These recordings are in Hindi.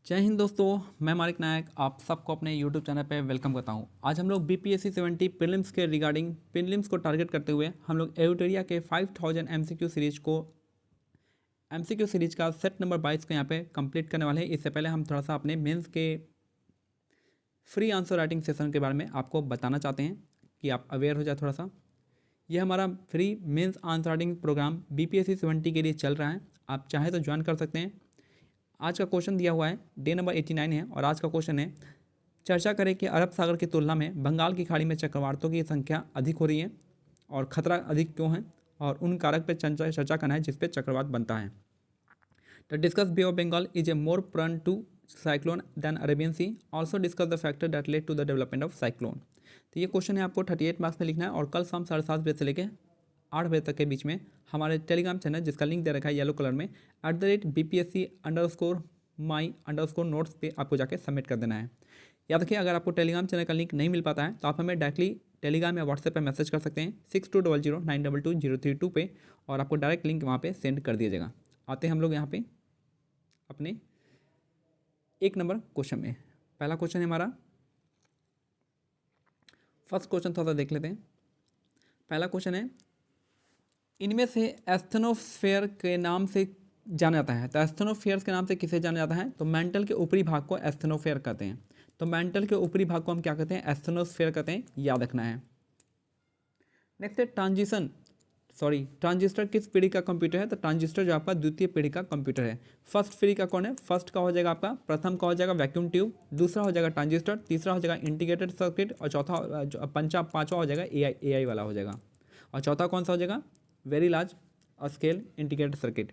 जय हिंद दोस्तों, मैं मालिक नायक आप सबको अपने यूट्यूब चैनल पे वेलकम करता हूँ। आज हम लोग BPSC 70 प्रीलिम्स के रिगार्डिंग प्रीलिम्स को टारगेट करते हुए हम लोग एडिटोरिया के 5000 MCQ सीरीज का सेट नंबर 22 को यहाँ पे कंप्लीट करने वाले हैं। इससे पहले हम थोड़ा सा अपने मेंस के फ्री आंसर राइटिंग सेशन के बारे में आपको बताना चाहते हैं कि आप अवेयर हो जाए थोड़ा सा। यह हमारा free mains answer writing program BPSC 70 के लिए चल रहा है। आप चाहे तो ज्वाइन कर सकते हैं। आज का क्वेश्चन दिया हुआ है, डे नंबर 89 है और आज का क्वेश्चन है, चर्चा करें कि अरब सागर की तुलना में बंगाल की खाड़ी में चक्रवातों की संख्या अधिक हो रही है और खतरा अधिक क्यों है, और उन कारक पर चर्चा करना है जिस पे चक्रवात बनता है। The discuss bay of Bengal is a more prone to cyclone than Arabian sea, also discuss the factor that led to the development of cyclone. तो ये क्वेश्चन है आपको 38 मार्क्स में लिखना है और कल शाम 7:30 बजे से लेकर 8 बजे तक के बीच में हमारे टेलीग्राम चैनल, जिसका लिंक दे रखा है येलो कलर में, @BPSC_my_notes पे आपको जाके सबमिट कर देना है। याद रखिए, अगर आपको टेलीग्राम चैनल का लिंक नहीं मिल पाता है तो आप हमें डायरेक्टली टेलीग्राम या व्हाट्सएप पे मैसेज कर सकते हैं 6200922032 पे, और आपको डायरेक्ट लिंक वहाँ पे सेंड कर दिया जाएगा। आते हैं हम लोग यहाँ पे अपने 1 नंबर क्वेश्चन में। पहला क्वेश्चन है हमारा, फर्स्ट क्वेश्चन थोड़ा सा देख लेते हैं। पहला क्वेश्चन है, इनमें से एस्थेनोस्फेयर के नाम से जाना जाता है। तो एस्थेनोस्फेयर के नाम से किसे जाना जाता है? तो मेंटल के ऊपरी भाग को एस्थेनोस्फेयर कहते हैं। तो मेंटल के ऊपरी भाग को हम क्या कहते हैं? एस्थेनोस्फेयर कहते हैं, याद रखना है। नेक्स्ट है ट्रांजिस्टर किस पीढ़ी का कंप्यूटर है? तो ट्रांजिस्टर जो आपका द्वितीय पीढ़ी का कंप्यूटर है। फर्स्ट पीढ़ी का कौन है? फर्स्ट का हो जाएगा आपका, प्रथम का हो जाएगा वैक्यूम ट्यूब, दूसरा हो जाएगा ट्रांजिस्टर, तीसरा हो जाएगा इंटीग्रेटेड सर्किट, और पांचवा हो जाएगा AI वाला हो जाएगा, और चौथा कौन सा हो जाएगा? Very large scale integrated circuit.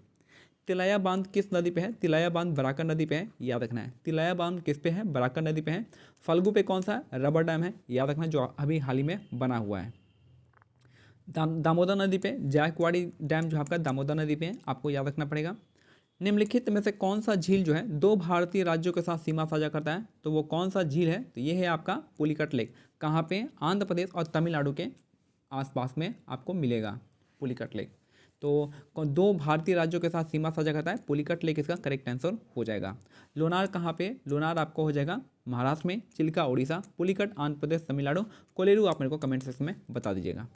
Tilaiya बांध किस नदी पे है? तिलाया बांध बराकर नदी पे है, याद रखना है। तिलाया बांध किस पे है? बराकर नदी पे है। फल्गु पे कौन सा है? रबर डैम है, याद रखना, जो अभी हाल ही में बना हुआ है। दामोदर नदी पे जायकवाड़ी डैम जो आपका दामोदर नदी पे है, आपको याद रखना पड़ेगा। निम्नलिखित में से कौन सा झील जो है 2 भारतीय राज्यों के साथ सीमा साझा करता है? तो वो कौन सा झील है? तो ये है आपका पुलिकट लेक। कहाँ पे? आंध्र प्रदेश और तमिलनाडु के आसपास में आपको मिलेगा पुलिकट लेक। तो 2 भारतीय राज्यों के साथ सीमा साझा करता है, पुलिकट लेक इसका करेक्ट आंसर हो जाएगा। लोनार कहाँ पे? लोनार आपको हो जाएगा महाराष्ट्र में, चिल्का उड़ीसा, पुलिकट आंध्र प्रदेश तमिलनाडु, कोलेरू आप मेरे को कमेंट सेक्शन में बता दीजिएगा।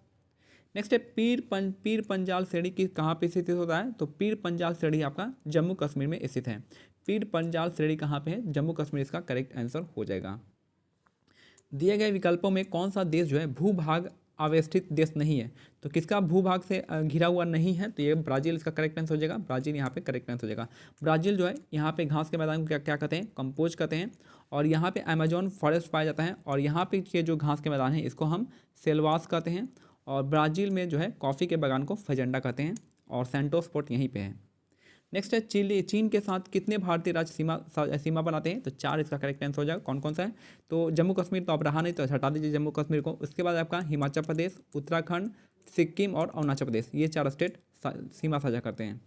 नेक्स्ट है, पीर पंजाल श्रेणी की कहाँ पे स्थित होता है? तो पीर पंजाल श्रेणी आपका जम्मू कश्मीर में स्थित है। पीर पंजाल श्रेणी कहाँ पे है? जम्मू कश्मीर इसका करेक्ट आंसर हो जाएगा। दिए गए विकल्पों में कौन सा देश जो है भूभाग आवेष्टित देश नहीं है? तो किसका भूभाग से घिरा हुआ नहीं है? तो ये ब्राज़ील इसका करेक्ट आंसर हो जाएगा। ब्राज़ील यहाँ पे करेक्ट आंसर हो जाएगा। ब्राज़ील जो है यहाँ पे घास के मैदान को क्या कहते हैं? कंपोज कहते हैं। और यहाँ पे अमेजोन फॉरेस्ट पाया जाता है, और यहाँ पे के जो घास के मैदान है इसको हम सेल्वास कहते हैं। और ब्राज़ील में जो है कॉफ़ी के बागान को फजेंडा कहते हैं, और सेंटोस पोर्ट यहीं पे है। नेक्स्ट है, चीन के साथ कितने भारतीय राज्य सीमा बनाते हैं? तो 4 इसका करेक्ट आंसर हो जाएगा। कौन कौन सा है? तो जम्मू कश्मीर तो आप रहा नहीं, तो हटा दीजिए जम्मू कश्मीर को। उसके बाद आपका हिमाचल प्रदेश, उत्तराखंड, सिक्किम और अरुणाचल प्रदेश, ये 4 स्टेट सीमा साझा करते हैं।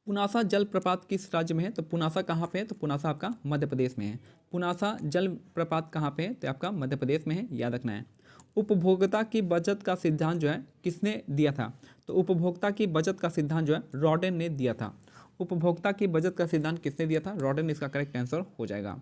पुनासा जलप्रपात किस राज्य में है? तो पुनासा कहाँ पे है? तो पुनासा आपका मध्य प्रदेश में है। पुनासा जलप्रपात कहाँ पे है? तो आपका मध्य प्रदेश में है, याद रखना है। उपभोक्ता की बचत का सिद्धांत जो है किसने दिया था? तो उपभोक्ता की बचत का सिद्धांत जो है रॉडेन ने दिया था। उपभोक्ता की बचत का सिद्धांत किसने दिया था? रॉडेन, इसका करेक्ट आंसर हो जाएगा।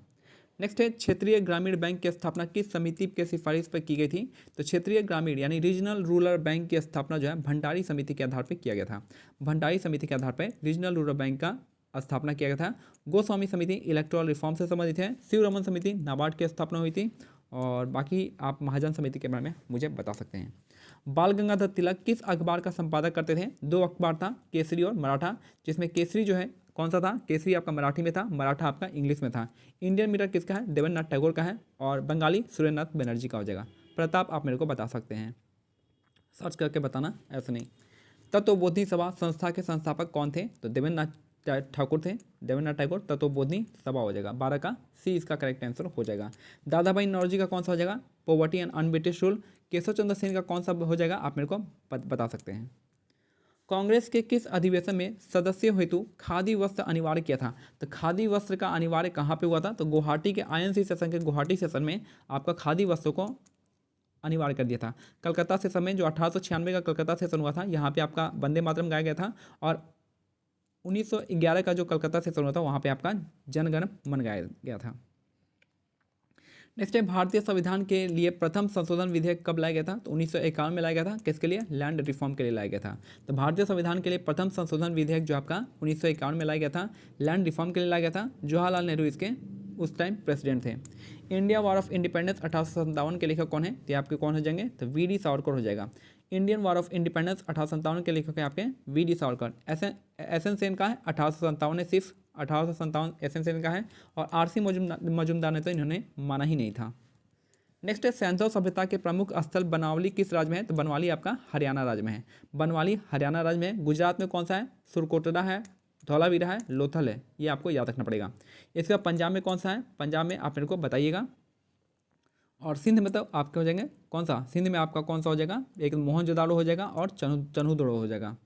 नेक्स्ट है, क्षेत्रीय ग्रामीण बैंक की स्थापना किस समिति के सिफारिश पर की गई थी? तो क्षेत्रीय ग्रामीण यानी रीजनल रूरल बैंक की स्थापना जो है भंडारी समिति के आधार पर किया गया था। भंडारी समिति के आधार पर रीजनल रूरल बैंक का स्थापना किया गया था। गोस्वामी समिति इलेक्टोरल रिफॉर्म से संबंधित है। शिवरमन समिति नाबार्ड की स्थापना हुई थी, और बाकी आप महाजन समिति के बारे में मुझे बता सकते हैं। बाल गंगाधर तिलक किस अखबार का संपादक करते थे? 2 अखबार था, केसरी और मराठा, जिसमें केसरी जो है कौन सा था? केसरी आपका मराठी में था, मराठा आपका इंग्लिश में था। इंडियन मिरर किसका है? देवेंद्रनाथ टैगोर का है, और बंगाली सुरेंद्रनाथ बनर्जी का हो जाएगा। प्रताप आप मेरे को बता सकते हैं, सर्च करके बताना, ऐसे नहीं। तत्वबोधि सभा संस्था के संस्थापक कौन थे? तो देवेंद्रनाथ ठाकुर थे, देवेंद्रनाथ टैगोर। तत्वबोधि सभा हो जाएगा, 12 का सी इसका करेक्ट आंसर हो जाएगा। दादा भाई नौरोजी का कौन सा हो जाएगा? Poverty and un-British rule. Keshab Chandra Sen का कौन सा हो जाएगा? आप मेरे को बता सकते हैं। कांग्रेस के किस अधिवेशन में सदस्य हेतु खादी वस्त्र अनिवार्य किया था? तो खादी वस्त्र का अनिवार्य कहाँ पे हुआ था? तो गुवाहाटी के INC सेशन के गुवाहाटी सेशन में आपका खादी वस्त्र को अनिवार्य कर दिया था। कलकत्ता सेशन में जो 1896 का कलकत्ता सेशन हुआ था, यहाँ पे आपका वंदे मातरम गाया गया था, और 1911 का जो कलकत्ता से शुरू हुआ था वहाँ पे आपका जनगण मन गाया गया था। नेक्स्ट है भारतीय संविधान के लिए प्रथम संशोधन विधेयक कब लाया गया था? तो 1951 में लाया गया था। किसके लिए? लैंड रिफॉर्म के लिए लाया गया था। तो भारतीय संविधान के लिए प्रथम संशोधन विधेयक जो आपका 1951 में लाया गया था, लैंड रिफॉर्म के लिए लाया गया था। जवाहरलाल नेहरू इसके उस टाइम प्रेसिडेंट थे। इंडिया वॉर ऑफ इंडिपेंडेंस 1857 के लेखक कौन है? तो आपके कौन हो जाएंगे? तो वी.डी. सावरकर हो जाएगा। इंडियन वॉर ऑफ इंडिपेंडेंस 1857 के लेखक है आपके वी.डी. सावरकर। एस.एन. सेन का है 1857 है, सिर्फ 1857 एस.एन. सेन का है। और आर.सी. मजूमदार ने तो इन्होंने माना ही नहीं था। नेक्स्ट है सैंथल सभ्यता के प्रमुख स्थल बनवाली किस राज्य में है? तो बनवाली आपका हरियाणा राज्य में है। बनवाली हरियाणा राज्य में है। गुजरात में कौन सा है? सुरकोटड़ा है, धौलावीरा है, लोथल है। ये आपको याद रखना पड़ेगा। इसका पंजाब में कौन सा है? पंजाब में आप मेरे को बताइएगा। और सिंध में तो आपके हो जाएंगे कौन सा? सिंध में आपका कौन सा हो जाएगा? एक मोहनजोदाड़ो हो जाएगा और चन्हूदड़ो हो जाएगा।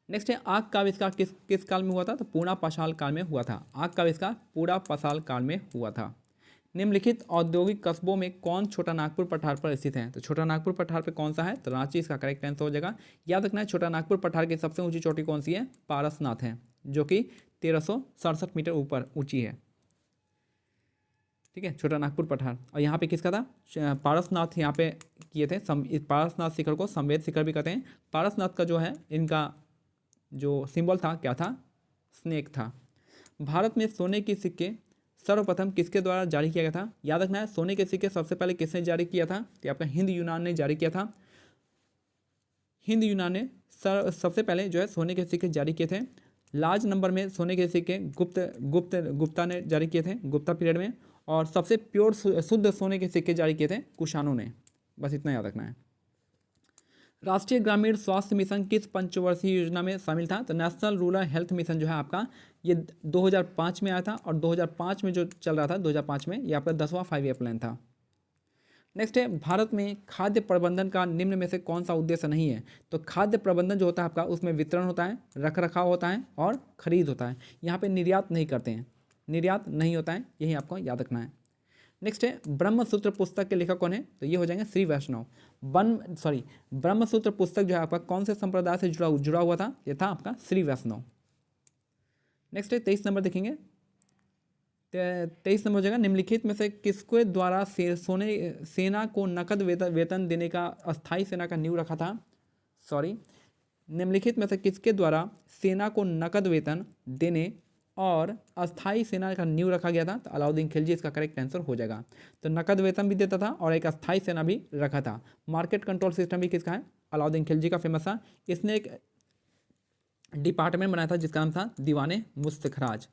नेक्स्ट है आग का आविष्कार किस काल में हुआ था? तो पूर्णा पाषाण काल में हुआ था। आग का आविष्कार पूर्णा पाषाण काल में हुआ था। निम्नलिखित औद्योगिक कस्बों में कौन छोटा नागपुर पठार पर स्थित है? तो छोटा नागपुर पठार पर कौन सा है? तो रांची इसका करेक्ट आंसर हो जाएगा। याद रखना है छोटा नागपुर पठार की सबसे ऊंची चोटी कौन सी है? पारसनाथ है, जो कि 1367 मीटर ऊपर ऊंची है। ठीक है, छोटा नागपुर पठार। और यहाँ पे किसका था? पारसनाथ यहाँ पे किए थे। पारसनाथ शिखर को संवेद शिखर भी कहते हैं। पारसनाथ का जो है इनका जो सिंबल था क्या था? स्नेक था। भारत में सोने के सिक्के सर्वप्रथम किसके द्वारा जारी किया गया था? याद रखना है सोने के सिक्के सबसे पहले किसने जारी किया था? तो आपका हिंद यूनान ने जारी किया था। हिंद यूनान ने सबसे पहले जो है सोने के सिक्के जारी किए थे। लार्ज नंबर में सोने के सिक्के गुप्ता ने जारी किए थे, गुप्ता पीरियड में। और सबसे प्योर शुद्ध सोने के सिक्के जारी किए थे कुषाणों ने। बस इतना याद रखना है। राष्ट्रीय ग्रामीण स्वास्थ्य मिशन किस पंचवर्षीय योजना में शामिल था? तो नेशनल रूरल हेल्थ मिशन जो है आपका ये 2005 में आया था। और 2005 में जो चल रहा था 2005 में, ये आपका 10वां 5 ईयर प्लान था। नेक्स्ट है भारत में खाद्य प्रबंधन का निम्न में से कौन सा उद्देश्य नहीं है? तो खाद्य प्रबंधन जो होता है आपका उसमें वितरण होता है, रख रखाव होता है और खरीद होता है। यहाँ पे निर्यात नहीं करते हैं, निर्यात नहीं होता है, यही आपको याद रखना है। नेक्स्ट है ब्रह्मसूत्र पुस्तक के लेखक कौन है? तो ये हो जाएंगे श्री वैष्णव। ब्रह्मसूत्र पुस्तक जो है आपका कौन से संप्रदाय से जुड़ा हुआ था? ये था आपका श्री वैष्णव। नेक्स्ट है 23 नंबर देखेंगे। 23 नंबर हो जाएगा निम्नलिखित में से किसके द्वारा सेना को नकद वेतन देने का अस्थायी सेना का नींव रखा था? निम्नलिखित में से किसके द्वारा सेना को नकद वेतन देने और अस्थाई सेना का नींव रखा गया था? तो अलाउद्दीन खिलजी इसका करेक्ट आंसर हो जाएगा। तो नकद वेतन भी देता था और एक अस्थाई सेना भी रखा था। मार्केट कंट्रोल सिस्टम भी किसका है? अलाउद्दीन खिलजी का फेमस था। इसने एक डिपार्टमेंट बनाया था जिसका नाम था दीवाने मुस्तखराज।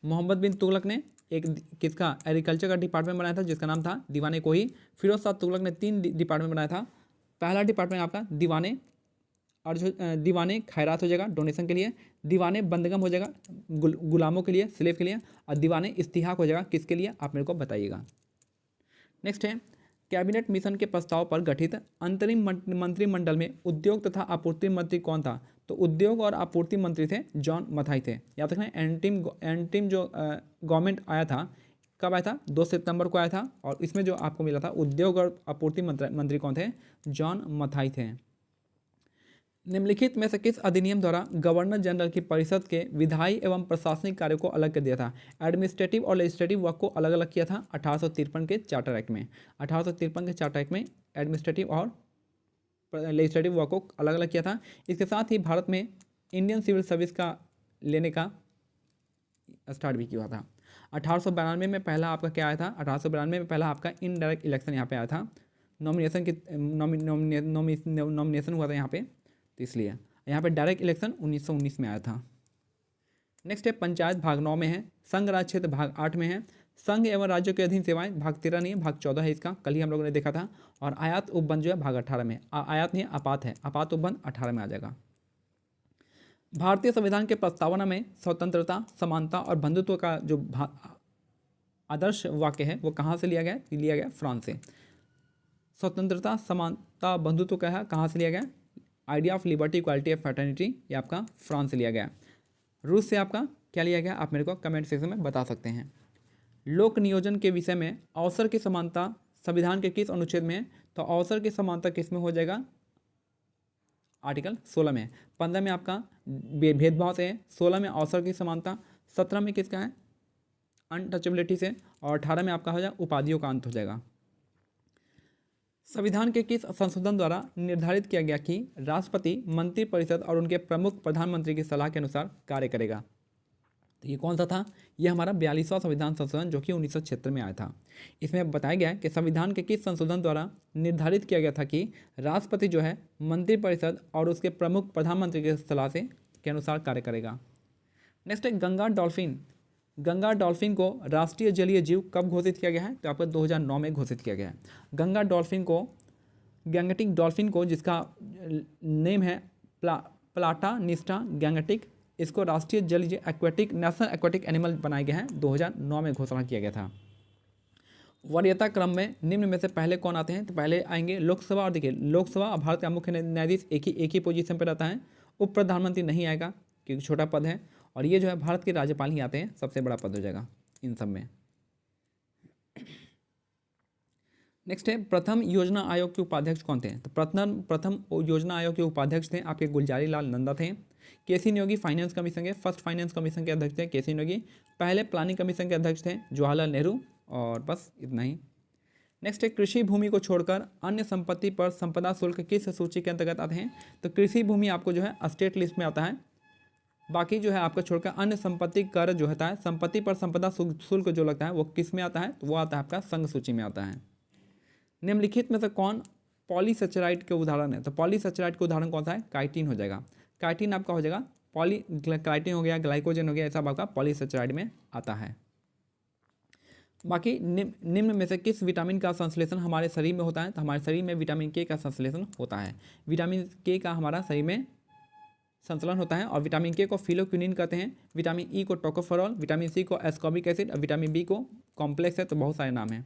मोहम्मद बिन तुगलक ने एक किसका एग्रीकल्चर का डिपार्टमेंट बनाया था जिसका नाम था दीवाने कोही। फिरोज शाह तुगलक ने 3 डिपार्टमेंट बनाया था। पहला डिपार्टमेंट आपका दीवाने और जो दीवाने खैरात हो जाएगा डोनेशन के लिए, दीवाने बंदगम हो जाएगा गुलामों के लिए, स्लेव के लिए, और दीवाने इस्तिहाक हो जाएगा किसके लिए? आप मेरे को बताइएगा। नेक्स्ट है कैबिनेट मिशन के प्रस्ताव पर गठित अंतरिम मंत्रिमंडल में उद्योग तथा आपूर्ति मंत्री कौन था? तो उद्योग और आपूर्ति मंत्री थे जॉन मथाई थे। याद रखना एंटिम जो गवर्नमेंट आया था कब आया था? 2 सितंबर को आया था। और इसमें जो आपको मिला था उद्योग और आपूर्ति मंत्री कौन थे? जॉन मथाई थे। निम्नलिखित में से किस अधिनियम द्वारा गवर्नर जनरल की परिषद के विधायी एवं प्रशासनिक कार्यों को अलग कर दिया था? एडमिनिस्ट्रेटिव और लेजिस्लेटिव वर्क को अलग अलग किया था 1853 के चार्टर एक्ट में। 1853 के चार्टर एक्ट में एडमिनिस्ट्रेटिव और लेजिस्लेटिव वर्क को अलग अलग किया था। इसके साथ ही भारत में इंडियन सिविल सर्विस का लेने का स्टार्ट भी किया था। 1892 में पहला आपका क्या आया था? 1892 में पहला आपका इनडायरेक्ट इलेक्शन यहाँ पे आया था। नॉमिनेशन हुआ था यहाँ पे, तो इसलिए यहाँ पे डायरेक्ट इलेक्शन 1919 में आया था। नेक्स्ट है पंचायत भाग 9 में है, संघ राज्य क्षेत्र भाग 8 में है, संघ एवं राज्यों के अधीन सेवाएं भाग 13 नहीं है, भाग 14 है इसका, कल ही हम लोगों ने देखा था। और आयात उपबंध जो है भाग 18 में, आयात नहीं आपात है, आपात उपबंध 18 में आ जाएगा। भारतीय संविधान के प्रस्तावना में स्वतंत्रता, समानता और बंधुत्व का जो आदर्श वाक्य है वो कहाँ से लिया गया? लिया गया फ्रांस से। स्वतंत्रता, समानता, बंधुत्व का है कहाँ से लिया गया? Idea of liberty, equality of fraternity, ये आपका फ्रांस से लिया गया। रूस से आपका क्या लिया गया? आप मेरे को कमेंट सेक्शन में बता सकते हैं। लोक नियोजन के विषय में अवसर की समानता संविधान के किस अनुच्छेद में है? तो अवसर की समानता किस में हो जाएगा? आर्टिकल 16 में। 15 में आपका भेदभाव से है, 16 में अवसर की समानता, 17 में किसका है अनटचेबिलिटी से, और 18 में आपका हो जाएगा उपाधियों का अंत हो जाएगा। संविधान के किस संशोधन द्वारा निर्धारित किया गया कि राष्ट्रपति मंत्रिपरिषद और उनके प्रमुख प्रधानमंत्री की सलाह के अनुसार कार्य करेगा? तो ये कौन सा था? ये हमारा 42वां संविधान संशोधन जो कि 1976 में आया था। इसमें बताया गया है कि संविधान के किस संशोधन द्वारा निर्धारित किया गया था कि राष्ट्रपति जो है मंत्रिपरिषद और उसके प्रमुख प्रधानमंत्री की सलाह से के अनुसार कार्य करेगा। नेक्स्ट है गंगा डॉल्फिन। गंगा डॉल्फिन को राष्ट्रीय जलीय जीव कब घोषित किया गया है? तो आपको 2009 में घोषित किया गया है। गंगा डॉल्फिन को, गैंगटिक डॉल्फिन को, जिसका नेम है प्लाटानिस्टा गैंगटिक, इसको राष्ट्रीय जलीय एक्वेटिक नेशनल एक्वेटिक एनिमल बनाया गया है, 2009 में घोषणा किया गया था। वरीयता क्रम में निम्न में से पहले कौन आते हैं? तो पहले आएंगे लोकसभा, और देखिए लोकसभा और भारत का मुख्य न्यायाधीश एक ही पोजीशन पर रहता है। उप प्रधानमंत्री नहीं आएगा क्योंकि छोटा पद है, और ये जो है भारत के राज्यपाल ही आते हैं, सबसे बड़ा पद हो जाएगा इन सब में। नेक्स्ट है प्रथम योजना आयोग के उपाध्यक्ष कौन थे? तो प्रथम योजना आयोग के उपाध्यक्ष थे आपके गुलजारी लाल नंदा थे। केसी न्योगी फाइनेंस कमीशन के फर्स्ट फाइनेंस कमीशन के अध्यक्ष थे केसी न्योगी। पहले प्लानिंग कमीशन के अध्यक्ष थे जवाहरलाल नेहरू, और बस इतना ही। नेक्स्ट है कृषि भूमि को छोड़कर अन्य संपत्ति पर संपदा शुल्क किस सूची के अंतर्गत आते हैं? तो कृषि भूमि आपको जो है स्टेट लिस्ट में आता है, बाकी जो है आपका छोड़कर अन्य संपत्ति कर जो होता है, संपत्ति पर संपदा शुल्क जो लगता है वो किस में आता है? तो वो आता है आपका संघ सूची में आता है। निम्नलिखित में से कौन पॉलीसेचराइड के उदाहरण है? तो पॉलीसेचराइड का उदाहरण कौन सा है? काइटिन हो जाएगा। काइटिन आपका हो जाएगा काइटिन हो गया, ग्लाइकोजन हो गया, ऐसा आपका पॉलीसेचराइड में आता है। बाकी निम्न में से किस विटामिन का संश्लेषण हमारे शरीर में होता है? तो हमारे शरीर में विटामिन के का संश्लेषण होता है। विटामिन के का हमारा शरीर में संचलन होता है, और विटामिन के को फिलोक्विनिन कहते हैं, विटामिन ई को टोकोफेरॉल, विटामिन सी को एस्कॉर्बिक एसिड, और विटामिन बी को कॉम्प्लेक्स है, तो बहुत सारे नाम हैं।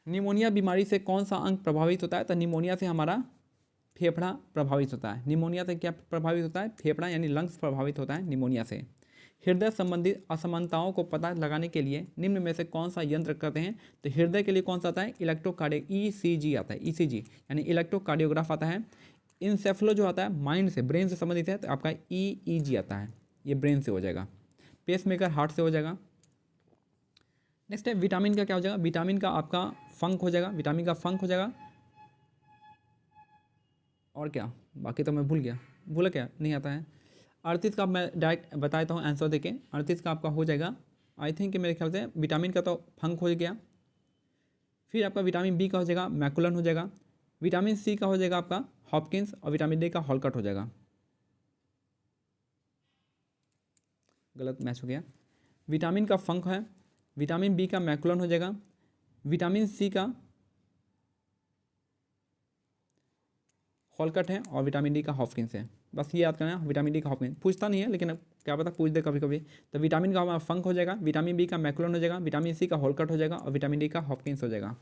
निमोनिया बीमारी से कौन सा अंग प्रभावित होता है? तो निमोनिया से हमारा फेफड़ा प्रभावित होता है। निमोनिया से क्या प्रभावित होता है? फेफड़ा यानी लंग्स प्रभावित होता है निमोनिया से। हृदय संबंधित असमानताओं को पता लगाने के लिए निम्न में से कौन सा यंत्र करते हैं? तो हृदय के लिए कौन सा आता है? इलेक्ट्रोकार्डियो ECG आता है, ECG यानी इलेक्ट्रोकार्डियोग्राफ आता है। इंसेफ्लो जो आता है माइंड से, ब्रेन से संबंधित है, तो आपका EEG आता है, ये ब्रेन से हो जाएगा। पेसमेकर हार्ट से हो जाएगा। नेक्स्ट है विटामिन का क्या हो जाएगा? विटामिन का आपका फंक हो जाएगा, विटामिन का फंक हो जाएगा। और क्या बाकी तो मैं भूला क्या नहीं आता है। 38 का मैं डायरेक्ट बता देता हूँ आंसर देके। 38 का आपका हो जाएगा आई थिंक मेरे ख्याल से विटामिन का तो फंक हो गया। फिर आपका विटामिन बी का हो जाएगा मैकुलन हो जाएगा। विटामिन सी का हो जाएगा आपका हॉपकिंस, और विटामिन डी का हॉलकट हो जाएगा। गलत मैच हो गया। विटामिन का फंक है, विटामिन बी का मैकुलन हो जाएगा, विटामिन सी का हॉलकट है, और विटामिन डी का हॉपकिंस है। बस ये याद करना है, विटामिन डी का हॉपकिंस पूछता नहीं है लेकिन अब क्या पता पूछ दे कभी कभी। तो विटामिन का फंक हो जाएगा, विटामिन बी का मैकुलन हो जाएगा, विटामिन सी का हॉलकट हो जाएगा, और विटामिन डी का हॉपकिंस हो जाएगा।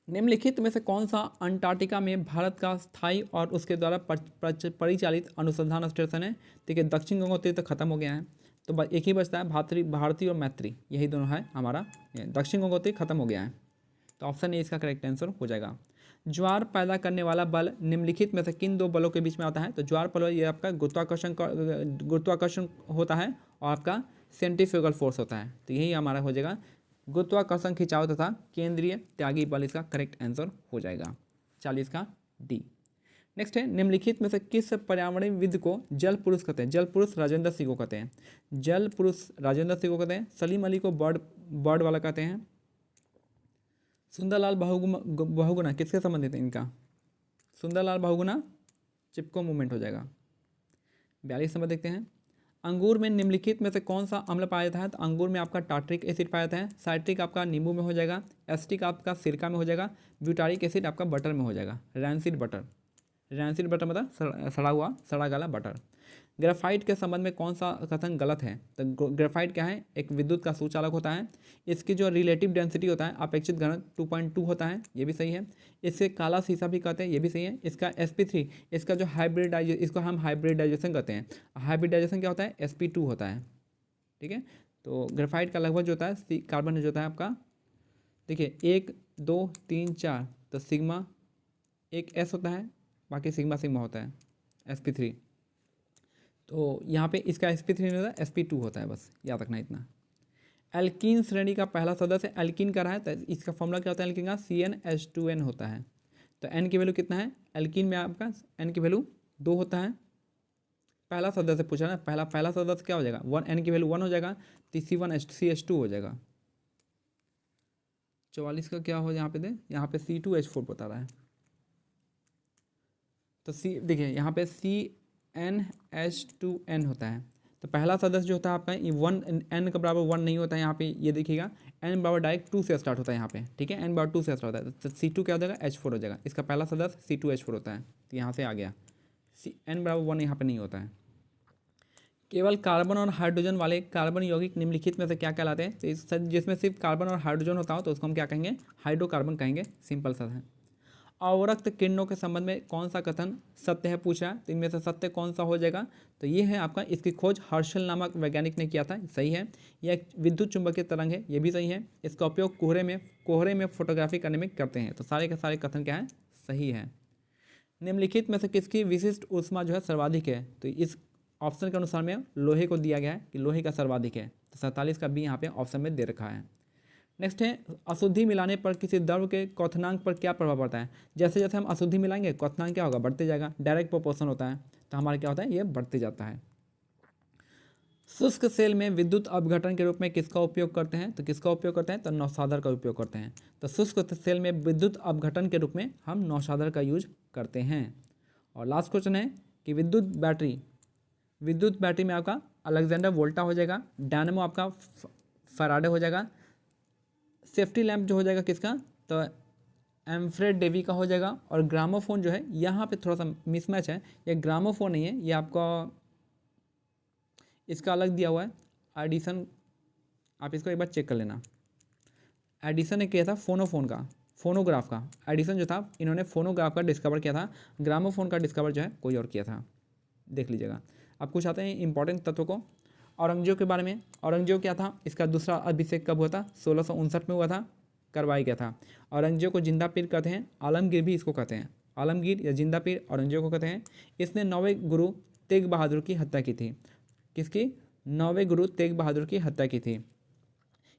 निम्नलिखित में से कौन सा अंटार्कटिका में भारत का स्थायी और उसके द्वारा परिचालित अनुसंधान स्टेशन है? देखिए दक्षिण गंगोत्री तो खत्म हो गया है, तो एक ही बचता है भारती और मैत्री, यही दोनों है हमारा। दक्षिण गंगोत्री खत्म हो गया है, तो ऑप्शन ए इसका करेक्ट आंसर हो जाएगा। ज्वार पैदा करने वाला बल निम्नलिखित में से किन दो बलों के बीच में आता है? तो ज्वार बल ये आपका गुरुत्वाकर्षण होता है, और आपका सेंट्रीफ्यूगल फोर्स होता है, तो यही हमारा हो जाएगा गुरुत्वाकर्षण खिंचाव तथा केंद्रीय त्यागी बल, इसका करेक्ट आंसर हो जाएगा 40 का डी। नेक्स्ट है निम्नलिखित में से किस पर्यावरणविद को जल पुरुष कहते हैं? जल पुरुष राजेंद्र सिंह को कहते हैं, जल पुरुष राजेंद्र सिंह को कहते हैं। सलीम अली को बर्ड वाला कहते हैं। सुंदरलाल बहुगुणा किसके संबंधित है इनका? सुंदरलाल बहुगुणा चिपको मूवमेंट हो जाएगा। 42 नंबर देखते हैं। अंगूर में निम्नलिखित में से कौन सा अम्ल पाया जाता है? तो अंगूर में आपका टार्ट्रिक एसिड पाया जाता है। साइट्रिक आपका नींबू में हो जाएगा, एसिटिक आपका सिरका में हो जाएगा, ब्यूटारिक एसिड आपका बटर में हो जाएगा। रैंसिड बटर मतलब सड़ा गला बटर। ग्रेफाइट के संबंध में कौन सा कथन गलत है? तो ग्रेफाइट क्या है? एक विद्युत का सुचालक होता है। इसकी जो रिलेटिव डेंसिटी होता है अपेक्षित घनत्व 2.2 होता है, ये भी सही है। इससे काला शीशा भी कहते हैं, ये भी सही है। इसका sp3 इसका जो इसको हम हाइब्रिडाइजेशन कहते हैं। हाइब्रिडाइजेशन क्या होता है? sp2 होता है, ठीक है। तो ग्रेफाइट का लगभग जो होता है कार्बन जो होता है आपका, देखिए 1 2 3 4, तो सिग्मा एक एस होता है, बाकी सिग्मा सिग्मा होता है, sp3। तो यहाँ पे इसका sp3 नहीं होता, sp2 होता है, बस याद रखना इतना। एल्कीन श्रेणी का पहला सदस्य एल्कीन का रहा है, तो इसका फॉर्मूला क्या होता है एल्कीन का, CnH2n होता है। तो n की वैल्यू कितना है एल्कीन में आपका, n की वैल्यू 2 होता है। पहला सदस्य पूछा ना, पहला सदस्य क्या हो जाएगा, 1, n की वैल्यू 1 हो जाएगा, तो C1CH2 हो जाएगा। 44 का क्या हो यहाँ पे दे, यहाँ पे C2H4 बता रहा है। तो सी देखिए यहाँ पे CnH2n होता है। तो पहला सदस्य जो होता है आपका ये 1, n का बराबर 1 नहीं होता है यहाँ पे, ये देखिएगा n बराबर डायरेक्ट 2 से स्टार्ट होता है यहाँ पे, ठीक है, n बराबर 2 से स्टार्ट होता है। तो C2 क्या हो जाएगा, H4 हो जाएगा। इसका पहला सदस्य C2H4 होता है, तो यहाँ से आ गया। n बराबर 1 यहाँ पे नहीं होता है। केवल कार्बन और हाइड्रोजन वाले कार्बन यौगिक निम्नलिखित में से क्या कहलाते हैं, तो जिसमें सिर्फ कार्बन और हाइड्रोजन होता हो तो उसको हम क्या कहेंगे, हाइड्रोकार्बन कहेंगे, सिंपल सा है। अवरक्त किरणों के संबंध में कौन सा कथन सत्य है पूछा है, तो इनमें से सत्य कौन सा हो जाएगा, तो ये है आपका, इसकी खोज हर्शल नामक वैज्ञानिक ने किया था, सही है। यह एक विद्युत चुंबकीय तरंग है, ये भी सही है। इसका उपयोग कोहरे में फोटोग्राफी करने में करते हैं, तो सारे के सारे कथन क्या है, सही है। निम्नलिखित में से किसकी विशिष्ट ऊष्मा जो है सर्वाधिक है, तो इस ऑप्शन के अनुसार में लोहे को दिया गया है कि लोहे का सर्वाधिक है, तो 47 का बी यहाँ पे ऑप्शन में दे रखा है। नेक्स्ट है, अशुद्धि मिलाने पर किसी द्रव्य के क्वथनांक पर क्या प्रभाव पड़ता है। जैसे जैसे हम अशुद्धि मिलाएंगे क्वथनांक क्या होगा, बढ़ते जाएगा, डायरेक्ट प्रोपोर्शन होता है, तो हमारा क्या होता है, ये बढ़ते जाता है। शुष्क सेल में विद्युत अपघटन के रूप में किसका उपयोग करते हैं, तो किसका उपयोग करते हैं, तो नौशादर का उपयोग करते हैं। तो शुष्क सेल में विद्युत अपघटन के रूप में हम नौशादर का यूज करते हैं। और लास्ट क्वेश्चन है कि विद्युत बैटरी में आपका अलेक्जेंडर वोल्टा हो जाएगा, डायनेमो आपका फैराडे हो जाएगा, सेफ्टी लैंप जो हो जाएगा किसका, तो एम्फ्रेड डेवी का हो जाएगा। और ग्रामोफोन जो है यहाँ पे थोड़ा सा मिसमैच है, ये ग्रामोफोन नहीं है, ये आपका इसका अलग दिया हुआ है एडिसन, आप इसको एक बार चेक कर लेना। एडिसन ने किया था फोनोग्राफ का, एडिसन जो था इन्होंने फोनोग्राफ का डिस्कवर किया था, ग्रामोफोन का डिस्कवर जो है कोई और किया था, देख लीजिएगा। अब कुछ आते हैं इंपॉर्टेंट तत्वों को। औरंगजेब के बारे में, औरंगजेब क्या था, इसका दूसरा अभिषेक कब हुआ था, 1659 में हुआ था, करवाया गया था। औरंगजेब को जिंदा पीर कहते हैं, आलमगीर भी इसको कहते हैं, आलमगीर या जिंदा पीर औरंगजेब को कहते हैं। इसने 9वें गुरु तेग बहादुर की हत्या की थी, किसकी, 9वें गुरु तेग बहादुर की हत्या की थी।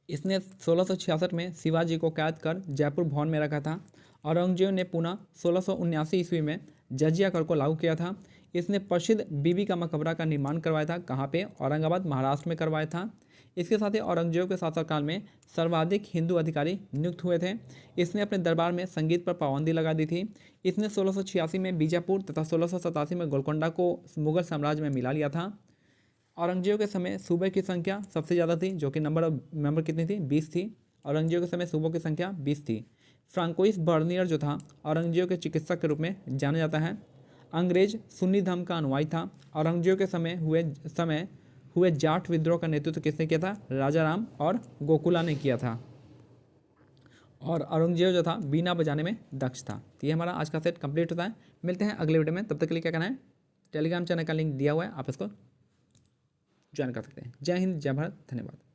इसने 1666 में शिवाजी को कैद कर जयपुर भवन में रखा था। औरंगजेब ने पुनः 1679 ईस्वी में जजिया कर को लागू किया था। इसने प्रसिद्ध बीबी का मकबरा का निर्माण करवाया था, कहाँ पे, औरंगाबाद महाराष्ट्र में करवाया था। इसके साथ ही औरंगजेब के शासनकाल में सर्वाधिक हिंदू अधिकारी नियुक्त हुए थे। इसने अपने दरबार में संगीत पर पाबंदी लगा दी थी। इसने 1686 में बीजापुर तथा 1687 में गोलकोंडा को मुगल साम्राज्य में मिला लिया था। औरंगजेब के समय सूबे की संख्या सबसे ज़्यादा थी, जो कि नंबर कितनी थी, 20 थी। औरंगजेब के समय सूबों की संख्या 20 थी। फ्रांकोइस बर्नियर जो था औरंगजेब के चिकित्सक के रूप में जाना जाता है। अंग्रेज सुन्नी धर्म का अनुयायी था। औरंगजेब के समय हुए जाट विद्रोह का नेतृत्व किसने किया था, राजा राम और गोकुला ने किया था। और औरंगजेब जो था बीना बजाने में दक्ष था। तो ये हमारा आज का सेट कंप्लीट होता है। मिलते हैं अगले वीडियो में, तब तक के लिए क्या करना है, टेलीग्राम चैनल का लिंक दिया हुआ है, आप इसको ज्वाइन कर सकते हैं। जय हिंद, जय भारत, धन्यवाद।